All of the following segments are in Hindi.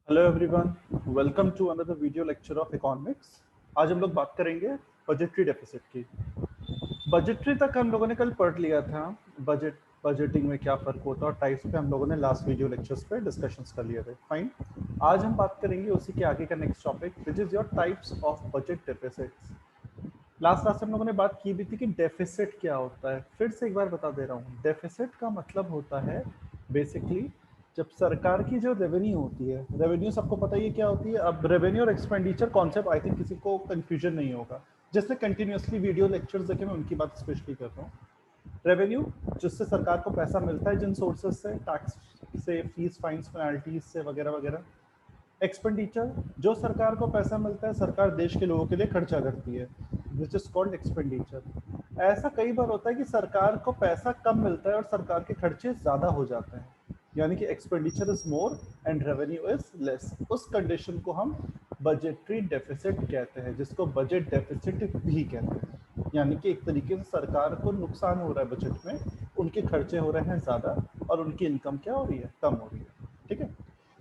Hello everyone, welcome to another video lecture of economics. आज हम लोग बात करेंगे बजटरी डेफिसिट की। बजटरी तक हम लोगों ने कल पढ़ लिया था। बजटिंग में क्या फ़र्क होता है और टाइप्स पे हम लोगों ने लास्ट वीडियो लेक्चर्स पे डिस्कशंस कर लिए थे। फाइन, आज हम बात करेंगे उसी के आगे का next topic which is your types of budget deficits. Last class हम लोगों ने बात की भी थी कि डेफिसिट क्या होता है। फिर से एक बार बता दे रहा हूँ, डेफिसिट का मतलब होता है बेसिकली जब सरकार की जो रेवेन्यू होती है, रेवेन्यू सबको पता ही है क्या होती है। अब रेवेन्यू और एक्सपेंडिचर कॉन्सेप्ट आई थिंक किसी को कंफ्यूजन नहीं होगा। जिसने कंटिन्यूसली वीडियो लेक्चर्स देखे मैं उनकी बात स्पेशली कर रहा हूँ। रेवेन्यू जिससे सरकार को पैसा मिलता है, जिन सोर्सेज से, टैक्स से, फीस फाइन्स पेनल्टीज से वगैरह वगैरह। एक्सपेंडिचर जो सरकार को पैसा मिलता है, सरकार देश के लोगों के लिए खर्चा करती है, विच इज कॉल्ड एक्सपेंडिचर। ऐसा कई बार होता है कि सरकार को पैसा कम मिलता है और सरकार के खर्चे ज़्यादा हो जाते हैं, यानी कि expenditure is more and revenue is less. उस कंडीशन को हम बजटरी डेफिसिट कहते हैं, जिसको बजट डेफिसिट भी कहते हैं। यानी कि एक तरीके से सरकार को नुकसान हो रहा है बजट में, उनके खर्चे हो रहे हैं ज़्यादा और उनकी इनकम क्या हो रही है, कम हो रही है। ठीक है,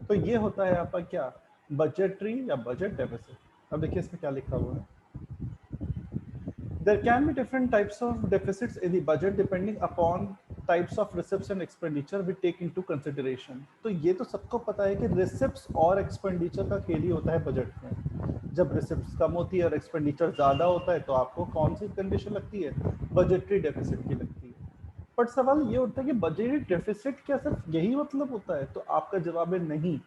तो ये होता है आपका क्या, बजटरी या बजट डेफिसिट। अब देखिए इसमें क्या लिखा हुआ है। There can be different types of deficits in the budget depending upon types of receipts and expenditure we take into consideration। तो ये तो सबको पता है कि रिसिप्ट्स और एक्सपेंडिचर का खेल ही होता है बजट में। जब रिसिप्ट्स कम होती है और एक्सपेंडिचर ज़्यादा होता है तो आपको कौन सी कंडीशन लगती है, बजटरी डेफिसिट की लगती है। बट सवाल ये उठता है कि बजटरी डेफिसिट क्या सिर्फ यही मतलब होता है, तो आपका जवाब है नहीं।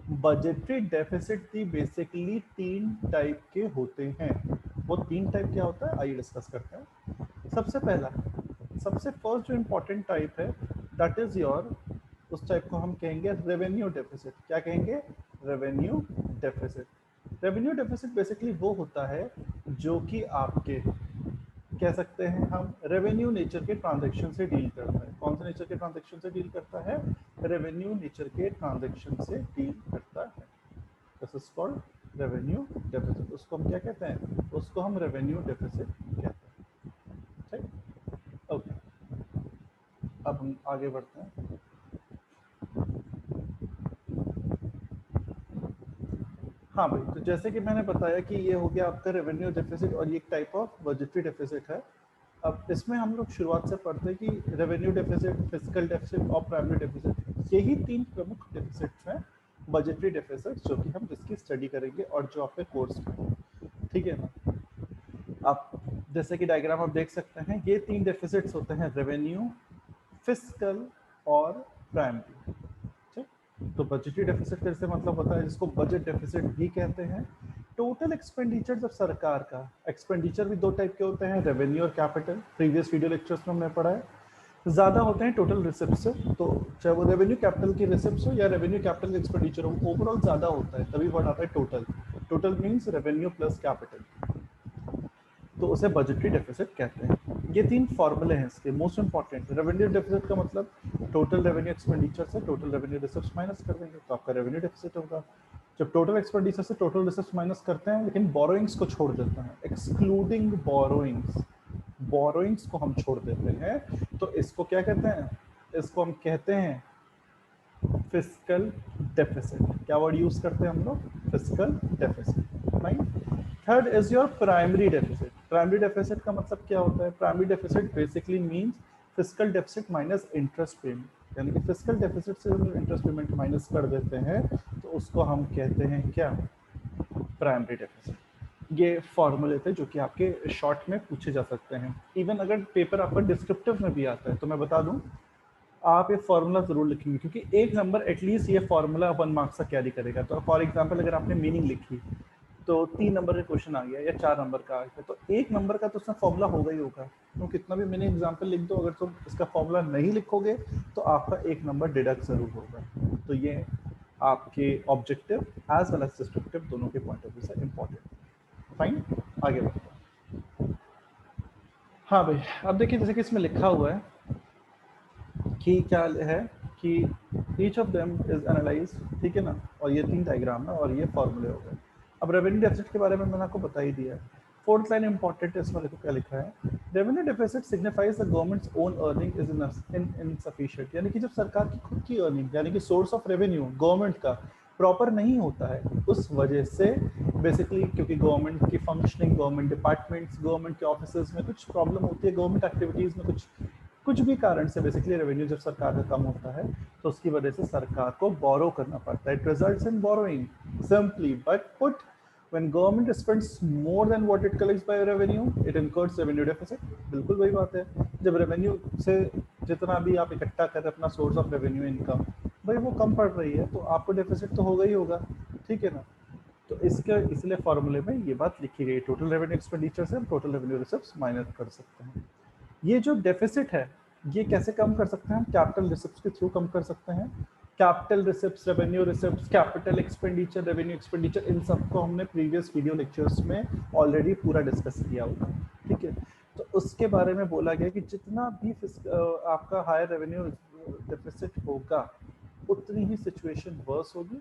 बजटरी डेफिसिट भी बेसिकली तीन टाइप के होते हैं। वो तीन टाइप क्या होता है आइए डिस्कस करते हैं। सबसे पहला, सबसे फर्स्ट जो इम्पोर्टेंट टाइप है दैट इज योर, उस टाइप को हम कहेंगे रेवेन्यू डेफिसिट। क्या कहेंगे, revenue deficit. Revenue deficit basically वो होता है जो कि आपके कह सकते हैं हम रेवेन्यू नेचर के ट्रांजैक्शन से डील करता है। कौन से नेचर के ट्रांजैक्शन से डील करता है, रेवेन्यू नेचर के ट्रांजैक्शन से डील करता है। This is called revenue deficit. उसको हम क्या कहते हैं, उसको हम रेवेन्यू डेफिसिट कहते हैं। ठीक, ओके। अब हम आगे बढ़ते हैं। हाँ भाई, तो जैसे कि मैंने बताया कि ये हो गया आपका रेवेन्यू डेफिसिट और ये एक टाइप ऑफ बजटरी डेफिसिट है। अब इसमें हम लोग शुरुआत से पढ़ते हैं कि रेवेन्यू डेफिसिट, फिजिकल डेफिसिट और प्राइमरी डेफिसिट, यही तीन प्रमुख डेफिसिट्स हैं बजटरी डेफिसिट, जो कि हम जिसकी स्टडी करेंगे और जो आपके कोर्स में। ठीक है ना। आप जैसे कि डायग्राम आप देख सकते हैं, ये तीन डेफिसिट्स होते हैं, रेवेन्यू, फिजिकल और प्राइमरी। ठीक, तो बजटरी डेफिसिट फिर से मतलब होता है जिसको बजट डेफिसिट भी कहते हैं। टोटल एक्सपेंडिचर जब सरकार का, एक्सपेंडिचर भी दो टाइप के होते हैं, रेवेन्यू और कैपिटल। प्रीवियस वीडियो लेक्चर्स में हमने पढ़ा है, ज़्यादा होते हैं टोटल रिसिप्ट से। तो चाहे वो रेवेन्यू कैपिटल की रिसिप्ट हो या रेवेन्यू कैपिटल एक्सपेंडिचर हो, ओवरऑल ज़्यादा होता है, तभी वर्ड आता है total. Total means revenue plus capital, तो उसे बजटरी डेफिसिट कहते हैं। ये तीन फॉर्मूले हैं इसके मोस्ट इंपॉर्टेंट। रेवेन्यू डेफिसिट का मतलब टोटल रेवेन्यू एक्सपेंडिचर से टोटल रेवेन्यू रिसिप्ट्स माइनस कर देंगे तो आपका रेवेन्यू डेफिसिट होगा। जब टोटल एक्सपेंडिचर से टोटल रिसिप्ट्स माइनस करते हैं लेकिन बोरोइंग्स को छोड़ देते हैं, एक्सक्लूडिंग बोरोइंग्स, बोरोइंग्स को हम छोड़ देते हैं, तो इसको क्या कहते हैं, इसको हम कहते हैं फिस्कल डेफिसिट। क्या वर्ड यूज करते हैं हम लोग, fiscal deficit. Right. Third is your primary deficit. Primary deficit का मतलब क्या होता है, primary deficit basically means fiscal deficit minus interest payment. यानी कि फिस्कल डेफिसिट से जब इंटरेस्ट पेमेंट माइनस कर देते हैं तो उसको हम कहते हैं क्या, प्राइमरी डेफिसिट। ये फॉर्मूले थे जो कि आपके शॉर्ट में पूछे जा सकते हैं। इवन अगर पेपर आपका डिस्क्रिप्टिव में भी आता है तो मैं बता दूं, आप ये फॉर्मूला जरूर लिखेंगे, क्योंकि एक नंबर एटलीस्ट ये फॉर्मूला 1 मार्क्स का कैरी करेगा। तो फॉर एग्जांपल अगर आपने मीनिंग लिखी तो 3 नंबर का क्वेश्चन आ गया या 4 नंबर का आ गया, तो 1 नंबर का तो उसमें फॉर्मूला होगा ही होगा। तो कितना भी मैंने एग्जांपल लिख दो, अगर तुम इसका फॉर्मूला नहीं लिखोगे तो आपका 1 नंबर डिडक्ट जरूर होगा। तो ये आपके objective as well as descriptive दोनों के पॉइंट ऑफ व्यू से इम्पोर्टेंट। फाइन, आगे बढ़ते हैं। हाँ भाई, अब देखिए जैसे कि इसमें लिखा हुआ है कि क्या है कि each of them is analyse, ठीक है ना, और ये तीन डायग्राम है और ये फॉर्मूले हो गए। अब रेवेन्यू डेफिसिट के बारे में मैंने आपको बता ही दिया है। फोर्थ लाइन इंपॉर्टेंट है, इसमें देखो क्या लिखा है, revenue deficit signifies the governments own earning is insufficient. यानी कि जब सरकार की खुद की अर्निंग, यानी कि सोर्स ऑफ रेवेन्यू गवर्नमेंट का प्रॉपर नहीं होता है। उस वजह से बेसिकली क्योंकि गवर्नमेंट की फंक्शनिंग, गवर्नमेंट डिपार्टमेंट्स, गवर्नमेंट के ऑफिस में कुछ प्रॉब्लम होती है, गवर्नमेंट एक्टिविटीज़ में कुछ भी कारण से बेसिकली रेवेन्यू जब सरकार का कम होता है तो उसकी वजह से सरकार को बोरो करना पड़ता है। It results in borrowing simply but put when government spends more than what it collects by revenue it incurs revenue deficit। बिल्कुल वही बात है, जब रेवेन्यू से जितना भी आप इकट्ठा कर अपना सोर्स ऑफ रेवेन्यू इनकम भाई वो कम पड़ रही है तो आपको डेफिसिट तो होगा ही होगा, ठीक है ना। तो इसके इसलिए फॉर्मूले में ये बात लिखी गई, टोटल रेवेन्यू एक्सपेंडिचर से हम टोटल रेवेन्यू रिसिप्ट्स माइनस कर सकते हैं। ये जो डेफिसिट है ये कैसे कम कर सकते हैं हम, कैपिटल रिसिप्ट्स के थ्रू कम कर सकते हैं। Capital receipts, revenue receipts, capital expenditure, revenue expenditure, इन सबको हमने प्रीवियस वीडियो लेक्चर्स में ऑलरेडी पूरा डिस्कस किया होगा, ठीक है। तो उसके बारे में बोला गया कि जितना भी आपका हायर रेवेन्यू डेफिसिट होगा उतनी ही सिचुएशन वर्स होगी,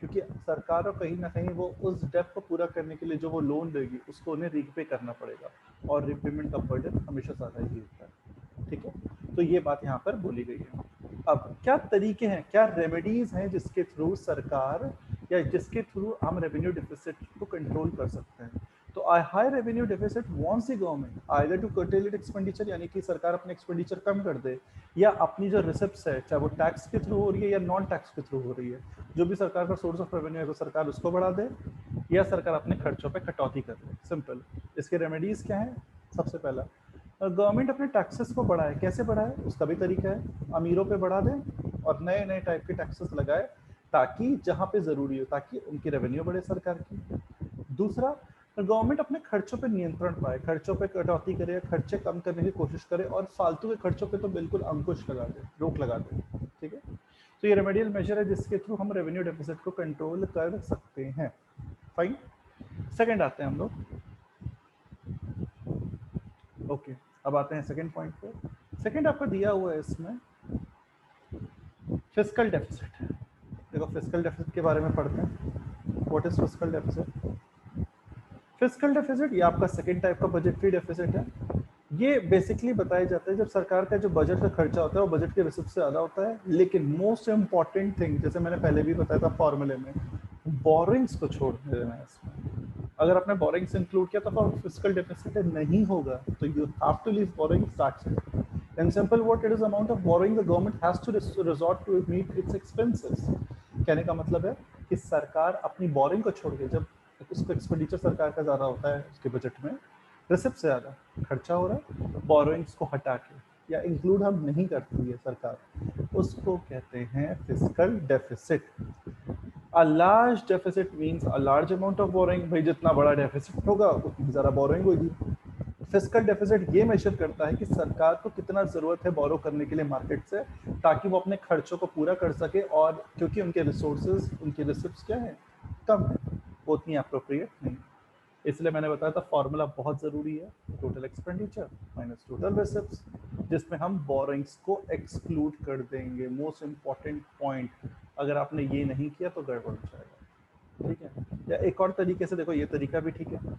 क्योंकि सरकार को कहीं ना कहीं वो उस डेट को पूरा करने के लिए जो वो लोन देगी उसको उन्हें रीपे करना पड़ेगा और रिपेमेंट का बर्डन हमेशा ज़्यादा ही होता है, ठीक है। तो ये बात यहाँ पर बोली गई है। अब क्या तरीके हैं, क्या रेमेडीज हैं जिसके थ्रू सरकार या जिसके थ्रू हम रेवेन्यू डेफिसिट को कंट्रोल कर सकते हैं। तो high revenue deficit wants the government either to curtail it expenditure, यानी कि सरकार अपने एक्सपेंडिचर कम कर दे, या अपनी जो रिसिप्ट्स है चाहे वो टैक्स के थ्रू हो रही है या नॉन टैक्स के थ्रू हो रही है, जो भी सरकार का सोर्स ऑफ रेवेन्यू है तो सरकार उसको बढ़ा दे या सरकार अपने खर्चों पे कटौती कर ले। सिंपल। इसके रेमेडीज क्या है? सबसे पहला गवर्नमेंट अपने टैक्सेस को बढ़ाए। कैसे बढ़ाए उसका भी तरीका है, अमीरों पे बढ़ा दे और नए नए टाइप के टैक्सेस लगाए ताकि जहाँ पे ज़रूरी हो, ताकि उनकी रेवेन्यू बढ़े सरकार की। दूसरा, गवर्नमेंट अपने खर्चों पे नियंत्रण पाए, खर्चों पे कटौती करे, खर्चे कम करने की कोशिश करे और फालतू के खर्चों पे तो बिल्कुल अंकुश लगा दे, रोक लगा दे, ठीक है। तो ये रेमेडियल मेजर है जिसके थ्रू हम रेवेन्यू डेफिसिट को कंट्रोल कर सकते हैं। फाइन। सेकंड आते हैं हम लोग, ओके अब आते हैं सेकंड पॉइंट पे। सेकंड आपका दिया हुआ है इसमें फिस्कल डेफिसिट। देखो फिस्कल डेफिसिट के बारे में पढ़ते हैं। What is fiscal deficit? Fiscal deficit ये आपका सेकंड टाइप का बजटरी डेफिसिट है। ये बेसिकली बताया जाता है जब सरकार का जो बजट का खर्चा होता है वो बजट के रिसिप्ट से ज़्यादा होता है, लेकिन मोस्ट इम्पॉर्टेंट थिंग जैसे मैंने पहले भी बताया था फॉर्मूले में, बोरिंग्स को छोड़ देना है इसमें। अगर आपने बोरिंग्स इंक्लूड किया तो फिस्कल डेफिसिट नहीं होगा, तो you have to leave borrowings, that's it. In simple word, it is amount of borrowing the government has to resort to meet its expenses। कहने का मतलब है कि सरकार अपनी बोरिंग को छोड़ के, जब उसका एक्सपेंडिचर सरकार का ज़्यादा होता है उसके बजट में, रिसिप्ट से ज़्यादा खर्चा हो रहा है, बोरोइंग्स को हटा के या इंक्लूड हम नहीं करती है सरकार, उसको कहते हैं fiscal deficit. A large deficit means a large amount of borrowing. भाई जितना बड़ा डेफिसिट होगा उतनी ज़्यादा बोरोइंग होगी। फिस्कल डेफिसिट ये मेजर करता है कि सरकार को कितना ज़रूरत है बोरो करने के लिए मार्केट से, ताकि वो अपने खर्चों को पूरा कर सके, और क्योंकि उनके रिसोर्सेज, उनके रिसिप्ट्स क्या है, कम है, वो उतनी अप्रोप्रिएट नहीं। इसलिए मैंने बताया था फॉर्मूला बहुत ज़रूरी है, total expenditure minus total receipts, जिसमें हम बोरोइंग्स को एक्सक्लूड कर देंगे। मोस्ट इम्पॉर्टेंट पॉइंट, अगर आपने ये नहीं किया तो गड़बड़ हो जाएगा, ठीक है। या एक और तरीके से देखो, ये तरीका भी ठीक है।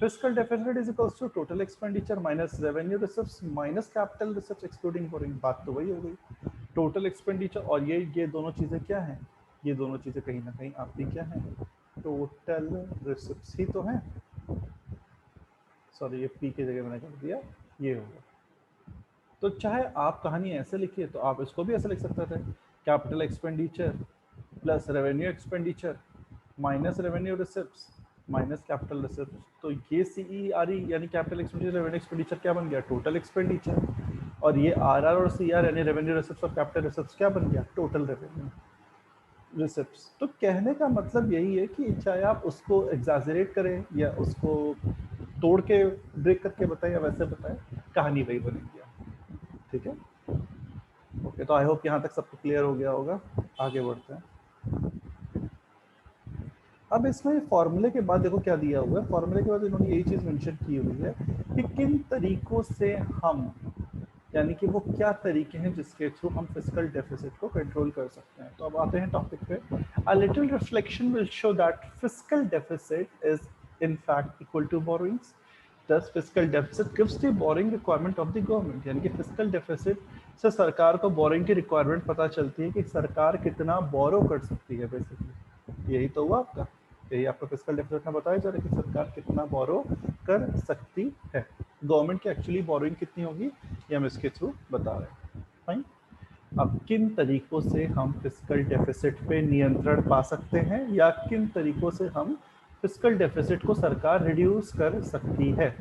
Fiscal deficit is equals to total expenditure minus revenue receipts minus capital receipts excluding borrowing. बात तो वही हो गई। टोटल एक्सपेंडिचर और ये दोनों चीज़ें क्या हैं? ये दोनों चीज़ें कहीं ना कहीं आपकी क्या हैं? टोटल रिसिप्ट्स ही तो हैं। सॉरी, ये पी की जगह मैंने कर दिया, ये होगा। तो चाहे आप कहानी ऐसे लिखिए तो आप इसको भी ऐसे लिख सकते थे, capital expenditure plus revenue expenditure minus revenue receipts minus capital receipts. तो ये CERE यानी कैपिटल एक्सपेंडिचर रेवेन्यू एक्सपेंडिचर क्या बन गया? Total expenditure. और ये RR और CR यानी रेवेन्यू रिसिप्ट्स और कैपिटल रिसिप्ट्स क्या बन गया? Total revenue receipts. तो कहने का मतलब यही है कि चाहे आप उसको एग्जैजरेट करें या उसको तोड़ के ब्रेक करके बताएं या वैसे बताएं, कहानी वही बनेगी, ठीक है। ओके, तो आई होप यहाँ तक सबको क्लियर हो गया होगा। आगे बढ़ते हैं। अब इसमें फॉर्मूले के बाद देखो क्या दिया हुआ है। फॉर्मूले के बाद इन्होंने यही चीज़ मेंशन की हुई है कि किन तरीकों से हम, यानी कि वो क्या तरीके हैं जिसके थ्रू हम फिस्कल डेफिसिट को कंट्रोल कर सकते हैं। तो अब आते हैं टॉपिक पे। A little reflection will show that fiscal deficit is in fact equal to borrowings. Thus, fiscal deficit gives the borrowing requirement of the government। यानी कि फिस्कल डेफिसिट से सरकार को बोरिंग की रिक्वायरमेंट पता चलती है कि सरकार कितना बोरो कर सकती है बेसिकली, यही तो हुआ आपका, यही आपका फिस्कल डेफिसिट में बताया जा रहा है कि सरकार कितना बोरो कर सकती है, गवर्नमेंट की एक्चुअली बोरोइंग कितनी होगी ये हम इसके थ्रू बता रहे हैं। फाइन। अब किन तरीकों से हम फिस्कल डेफिसिट पे नियंत्रण पा सकते हैं या किन तरीकों से हम फिस्कल डेफिसिट को सरकार रिड्यूस कर सकती है।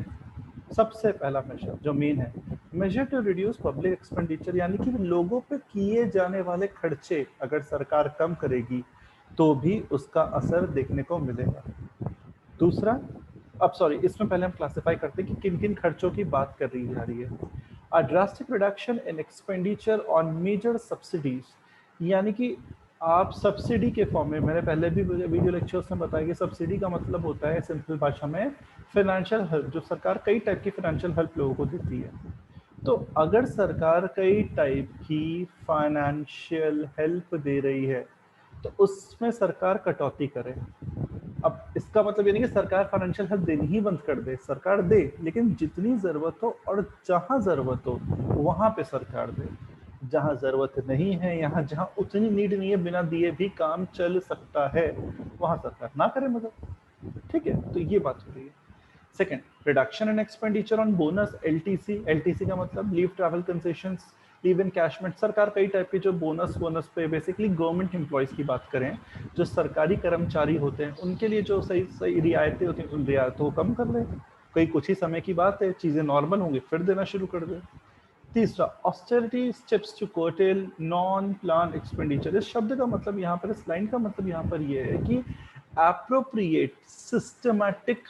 सबसे पहला मेजर जो मेन है, measure to reduce public expenditure, यानी कि लोगों पे किए जाने वाले खर्चे अगर सरकार कम करेगी तो भी उसका असर देखने को मिलेगा। दूसरा, अब सॉरी इसमें पहले हम क्लासिफाई करते हैं कि किन किन खर्चों की बात कर रही जा रही है। A drastic reduction in expenditure on major subsidies, यानी कि आप सब्सिडी के फॉर्म में, मैंने पहले भी वीडियो लेक्चर्स में बताया कि सब्सिडी का मतलब होता है सिंपल भाषा में फाइनेंशियल हेल्प, जो सरकार कई टाइप की फाइनेंशियल हेल्प लोगों को देती है। तो अगर सरकार कई टाइप की फाइनेंशियल हेल्प दे रही है तो उसमें सरकार कटौती करे। अब इसका मतलब ये नहीं कि सरकार फाइनेंशियल हेल्प देनी ही बंद कर दे, सरकार दे लेकिन जितनी जरूरत हो और जहां जरूरत हो वहां पे सरकार दे। जहां जरूरत नहीं है, यहाँ जहां उतनी नीड नहीं है, बिना दिए भी काम चल सकता है, वहां सरकार ना करे मदद। ठीक है, तो ये बात हो रही है। Second, reduction in expenditure on bonus, LTC. LTC का मतलब leave travel concessions, leave encashment. सरकार कई टाइप के जो बोनस पे, बेसिकली गवर्नमेंट एम्प्लॉयज की बात करें, जो सरकारी कर्मचारी होते हैं उनके लिए जो सही सही रियायतें होती हैं उन रियायतों को कम कर ले। कई कुछ ही समय की बात है, चीजें नॉर्मल होंगी फिर देना शुरू कर दे। तीसरा, austerity steps to curtail non plan expenditure. इस शब्द का मतलब यहाँ पर, इस लाइन का मतलब यहाँ पर ये है कि एप्रोप्रिएट, सिस्टमैटिक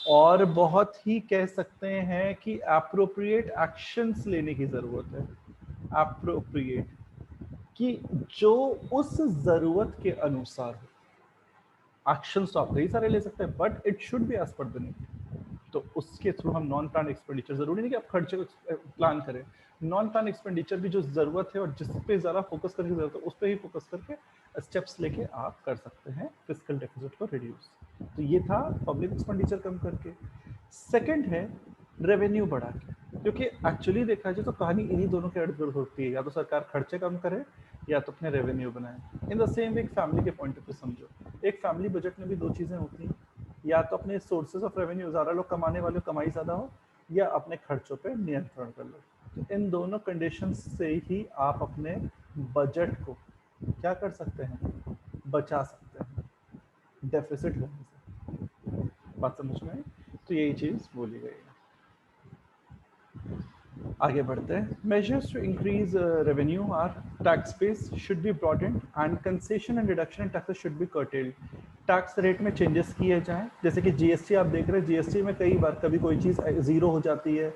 और बहुत ही कह सकते हैं कि एप्रोप्रिएट एक्शंस लेने की जरूरत है। एप्रोप्रिएट कि जो उस जरूरत के अनुसार हो। एक्शंस तो आप कई सारे ले सकते हैं but it should be as per the need. तो उसके थ्रू हम नॉन प्लान एक्सपेंडिचर, जरूरी नहीं कि आप खर्चे को प्लान करें, नॉन प्लान एक्सपेंडिचर भी जो जरूरत है और जिस पे ज्यादा फोकस करने की जरूरत है उस पर ही फोकस करके स्टेप्स लेके आप कर सकते हैं फिस्कल डेफिसिट को रिड्यूस। तो ये था पब्लिक एक्सपेंडिचर कम करके। सेकंड है रेवेन्यू बढ़ा के, क्योंकि एक्चुअली देखा जाए तो कहानी इन्हीं दोनों के इर्द गिर्द होती है, या तो सरकार खर्चे कम करे या तो अपने रेवेन्यू बनाए। इन द सेम वे एक फैमिली के पॉइंट ऑफ व्यू समझो, एक फैमिली बजट में भी दो चीजें होती हैं, या तो अपने सोर्सेज ऑफ रेवेन्यू, ज़्यादा लोग कमाने वाले कमाई ज़्यादा हो, या अपने खर्चों पे नियंत्रण कर लो। तो इन दोनों कंडीशन से ही आप अपने बजट को क्या कर सकते हैं, बचा सकते हैं डेफिसिट होने से। बात समझ में आई? तो यही चीज़ बोली गई है। आगे बढ़ते हैं। Measures to increase revenue are tax base should be broadened and concession and reduction in taxes should be curtailed. Tax rate में चेंजेस किए जाएं, जैसे कि जीएसटी आप देख रहे हैं, जीएसटी में कई बार कभी कोई चीज़ 0 हो जाती है,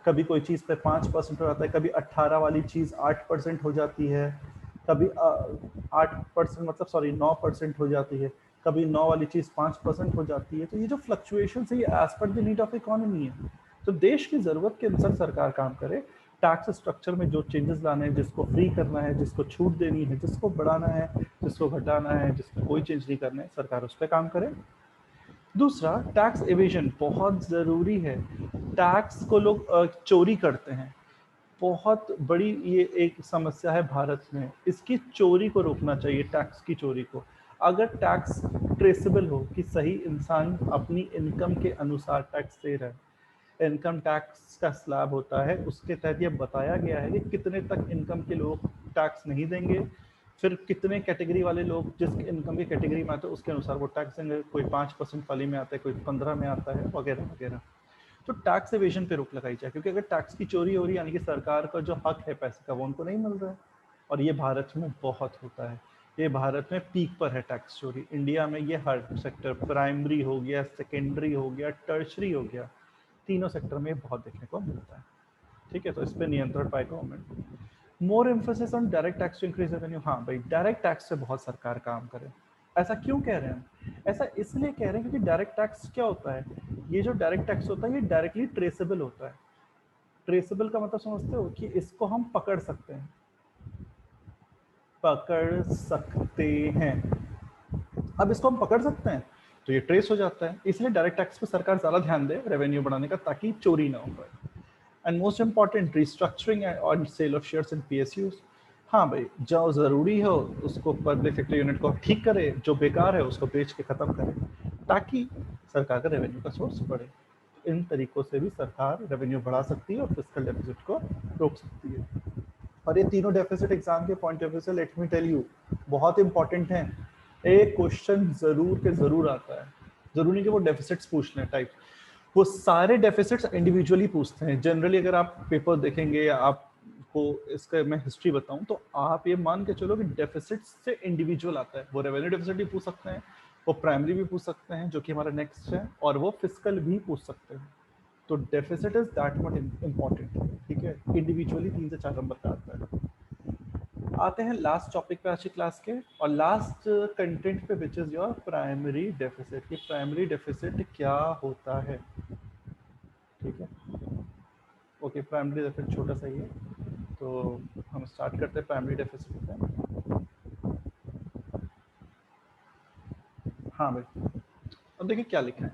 कभी कोई चीज़ पे 5% हो जाता है, कभी 18 वाली चीज़ 8% हो जाती है, कभी 8% मतलब सॉरी 9% हो जाती है, कभी 9 वाली चीज़ 5% हो जाती है। तो ये जो फ्लक्चुएशन है ये as per the need of economy है। तो देश की ज़रूरत के अनुसार सरकार काम करे, टैक्स स्ट्रक्चर में जो चेंजेस लाने हैं, जिसको फ्री करना है, जिसको छूट देनी है, जिसको बढ़ाना है, जिसको घटाना है, जिसको कोई चेंज नहीं करना है, सरकार उस पर काम करे। दूसरा, टैक्स एवेजन बहुत ज़रूरी है। टैक्स को लोग चोरी करते हैं, बहुत बड़ी ये एक समस्या है भारत में, इसकी चोरी को रोकना चाहिए, टैक्स की चोरी को। अगर टैक्स ट्रेसेबल हो कि सही इंसान अपनी इनकम के अनुसार टैक्स दे रहा है, इनकम टैक्स का स्लैब होता है, उसके तहत ये बताया गया है कि कितने तक इनकम के लोग टैक्स नहीं देंगे, फिर कितने कैटेगरी वाले लोग जिस इनकम की कैटेगरी में आते हैं उसके अनुसार वो टैक्स देंगे, कोई 5% वाली में आता है, कोई 15 में आता है, वगैरह वगैरह। तो टैक्स एवेजन पे रोक लगाई जाए, क्योंकि अगर टैक्स की चोरी हो रही है यानी कि सरकार का जो हक है पैसे का वो उनको नहीं मिल रहा है, और ये भारत में बहुत होता है। ये भारत में पीक पर है टैक्स चोरी। इंडिया में ये हर सेक्टर, प्राइमरी हो गया, सेकेंडरी हो गया, टर्शरी हो गया, तीनों सेक्टर में बहुत देखने को मिलता है। ठीक है, तो इस पर नियंत्रण पाए government. More emphasis on direct tax to increase revenue. हाँ भाई, डायरेक्ट टैक्स से बहुत सरकार काम करे। ऐसा क्यों कह रहे हैं? ऐसा इसलिए कह रहे हैं क्योंकि डायरेक्ट टैक्स क्या होता है, ये जो डायरेक्ट टैक्स होता है ये डायरेक्टली ट्रेसेबल होता है। ट्रेसेबल का मतलब समझते हो कि इसको हम पकड़ सकते हैं, पकड़ सकते हैं। अब इसको हम पकड़ सकते हैं तो ये ट्रेस हो जाता है, इसलिए डायरेक्ट टैक्स पे सरकार ज़्यादा ध्यान दे रेवेन्यू बढ़ाने का, ताकि चोरी ना हो पाए। एंड मोस्ट इंपॉर्टेंट, रिस्ट्रक्चरिंग और sale of shares in PSUs. हाँ भाई, जो ज़रूरी हो उसको पब्लिक सेक्टर यूनिट को ठीक करे, जो बेकार है उसको बेच के ख़त्म करे, ताकि सरकार का रेवेन्यू का सोर्स बढ़े। इन तरीकों से भी सरकार रेवेन्यू बढ़ा सकती है और फिस्कल डेफिसिट को रोक सकती है। और ये तीनों डेफिसिट एग्जाम के पॉइंट ऑफ व्यू से लेट मी टेल यू बहुत इंपॉर्टेंट हैं। एक क्वेश्चन ज़रूर के ज़रूर आता है, ज़रूरी नहीं कि वो डेफिसिट्स पूछ लें टाइप, वो सारे डेफिसिट्स इंडिविजुअली पूछते हैं। जनरली अगर आप पेपर देखेंगे या आपको इसका मैं हिस्ट्री बताऊं तो आप ये मान के चलो कि डेफिसिट्स से इंडिविजुअल आता है। वो रेवेन्यू डेफिसिट भी पूछ सकते हैं, वो प्राइमरी भी पूछ सकते हैं जो कि हमारा नेक्स्ट है, और वो फिस्कल भी पूछ सकते हैं। तो deficit is that much important, ठीक है। इंडिविजुअली 3 से 4 नंबर का आता है। आते हैं लास्ट टॉपिक पे आज की क्लास के, और लास्ट कंटेंट पे, which is your primary deficit. कि प्राइमरी डेफिसिट क्या होता है, ठीक है। ओके, प्राइमरी डेफिसिट छोटा सा ही है, तो हम स्टार्ट करते हैं प्राइमरी डेफिसिट पे। हाँ भाई, अब देखिए क्या लिखा है।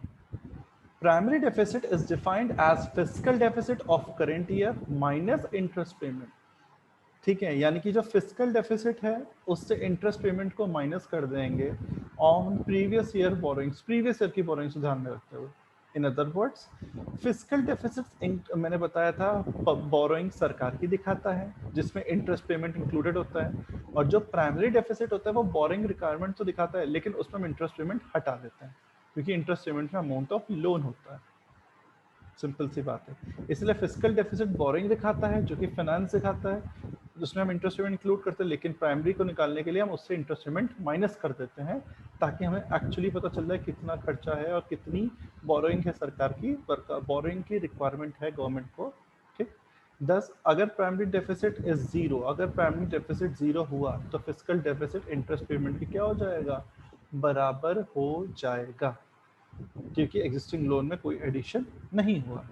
Primary deficit is defined as fiscal deficit of current year minus interest payment, ठीक है। यानी कि जो फिस्कल डेफिसिट है उससे इंटरेस्ट पेमेंट को माइनस कर देंगे on previous year borrowings, previous year की बोरोइंग्स को ध्यान में रखते हुए। In other words, fiscal deficit मैंने बताया था बोरोइंग सरकार की दिखाता है जिसमें इंटरेस्ट पेमेंट इंक्लूडेड होता है, और जो प्राइमरी डेफिसिट होता है वो बोरिंग रिक्वायरमेंट तो दिखाता है लेकिन उसमें हम इंटरेस्ट पेमेंट हटा देते हैं, क्योंकि इंटरेस्ट पेमेंट में अमाउंट ऑफ लोन होता है। सिंपल सी बात है। इसलिए फिस्कल डेफिसिट बोरिंग दिखाता है जो कि फाइनेंस दिखाता है, जिसमें हम इंटरेस्ट पेमेंट इंक्लूड करते हैं, लेकिन प्राइमरी को निकालने के लिए हम उससे इंटरेस्ट पेमेंट माइनस कर देते हैं, ताकि हमें एक्चुअली पता चल जाए कितना खर्चा है और कितनी बोरिंग है सरकार की, बोरिंग की रिक्वायरमेंट है गवर्नमेंट को, ठीक। 10, अगर प्राइमरी डेफिसिट इज जीरो, अगर प्राइमरी डेफिसिट जीरो हुआ तो फिस्कल डेफिसिट इंटरेस्ट पेमेंट की क्या हो जाएगा, बराबर हो जाएगा, क्योंकि एग्जिस्टिंग लोन में कोई एडिशन नहीं हुआ।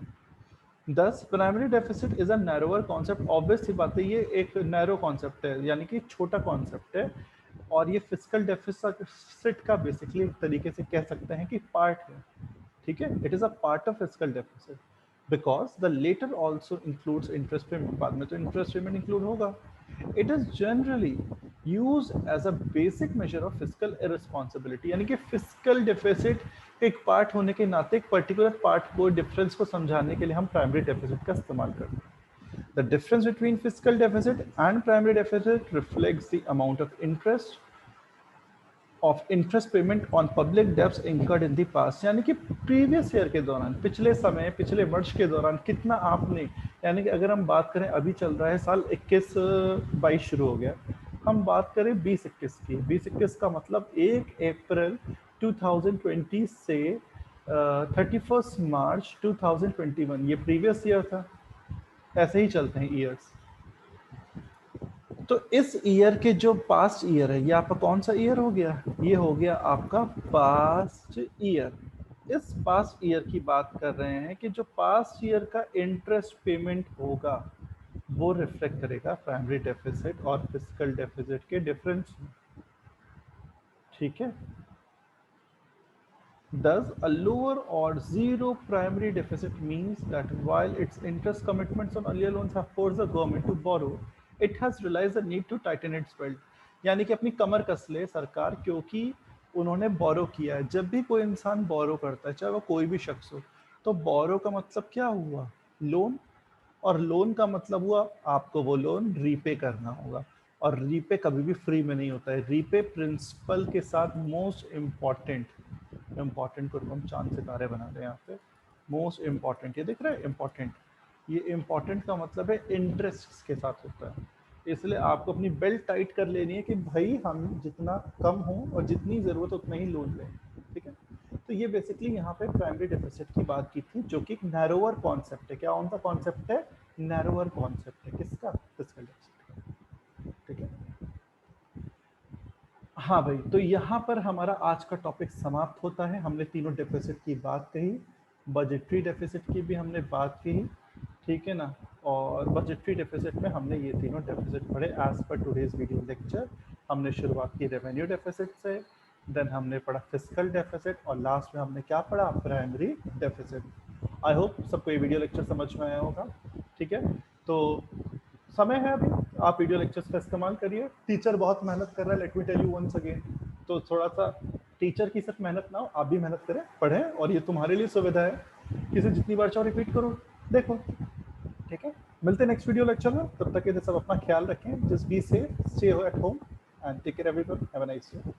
10, primary deficit is a narrower concept. Obvious सी बात है, ये एक नैरो कॉन्सेप्ट है, यानी कि छोटा कॉन्सेप्ट है, और ये फिस्कल डेफिसिट का बेसिकली एक तरीके से कह सकते हैं कि पार्ट है, ठीक है। It is a part of fiscal deficit because the latter also includes interest payment, बाद में तो इंटरेस्ट पेमेंट इंक्लूड होगा। It is generally use as a basic measure of fiscal irresponsibility, यानी कि फिस्कल डेफिसिट एक पार्ट होने के नाते एक पर्टिकुलर पार्ट को डिफरेंस को समझाने के लिए हम प्राइमरी डेफिसिट का इस्तेमाल करते हैं। The difference between fiscal deficit and primary deficit reflects the amount of interest payment on public debts incurred in the past, यानी कि प्रीवियस ईयर के दौरान, पिछले समय, पिछले वर्ष के दौरान कितना आपने, यानी कि अगर हम बात करें, अभी चल रहा है साल 21-22 शुरू हो गया, हम बात करें 20-21 की, 20-21 का मतलब 1 अप्रैल 2020 से 31 मार्च 2021, ये प्रीवियस ईयर था। ऐसे ही चलते हैं ईयर्स। तो इस ईयर के जो पास्ट ईयर है, ये आपका कौन सा ईयर हो गया, ये हो गया आपका पास्ट ईयर। इस पास्ट ईयर की बात कर रहे हैं कि जो पास्ट ईयर का इंटरेस्ट पेमेंट होगा वो रिफ्लेक्ट करेगा प्राइमरी डेफिसिट और फिस्कल डेफिसिट के डिफरेंस में, ठीक है। Thus, a lower or zero primary deficit means that while its interest commitments on earlier loans have forced the government to borrow, it has realized the need to tighten its belt. यानी कि अपनी कमर कस ले सरकार, क्योंकि उन्होंने बोरो किया है। जब भी कोई इंसान बोरो करता है, चाहे वो कोई भी शख्स हो, तो बोरो का मतलब क्या हुआ, लोन, और लोन का मतलब हुआ आपको वो लोन रीपे करना होगा, और रीपे कभी भी फ्री में नहीं होता है। रीपे प्रिंसिपल के साथ मोस्ट इम्पॉर्टेंट को हम चांद सितारे बना रहे हैं यहाँ पे, मोस्ट इम्पॉर्टेंट, ये दिख रहा है इम्पॉर्टेंट, ये इम्पॉर्टेंट का मतलब है इंटरेस्ट के साथ होता है। इसलिए आपको अपनी बेल्ट टाइट कर लेनी है कि भाई हम जितना कम हो और जितनी ज़रूरत उतना ही लोन लें, ठीक है। तो ये बेसिकली यहाँ पे प्राइमरी डेफिसिट की बात की थी, जो कि एक नैरोअर कॉन्सेप्ट है। क्या कौन सा कॉन्सेप्ट है, नैरोअर कॉन्सेप्ट है, किसका, फिस्कल डेफिसिट, ठीक है। हाँ भाई, तो यहाँ पर हमारा आज का टॉपिक समाप्त होता है। हमने तीनों डेफिसिट की बात कही, बजटरी डेफिसिट की भी हमने बात की, ठीक है ना। और बजटरी डेफिसिट में हमने ये तीनों डेफिसिट पढ़े as per today's video lecture. हमने शुरुआत की रेवेन्यू डेफिसिट से, देन हमने पढ़ा फिस्कल डेफिसिट, और लास्ट में हमने क्या पढ़ा, प्राइमरी डेफिसिट। आई होप सबको ये वीडियो लेक्चर समझ में आया होगा, ठीक है। तो समय है अभी, आप वीडियो लेक्चर्स का इस्तेमाल करिए। टीचर बहुत मेहनत कर रहा है, let me tell you once again. तो थोड़ा सा टीचर की सिर्फ मेहनत ना हो, आप भी मेहनत करें, पढ़ें, और ये तुम्हारे लिए सुविधा है कि इसे जितनी बार चाहो रिपीट करो, देखो। ठीक है, मिलते हैं नेक्स्ट वीडियो लेक्चर में। तब तक के लिए सब अपना ख्याल रखें, just be safe, stay at home and take care everyone, have a nice day.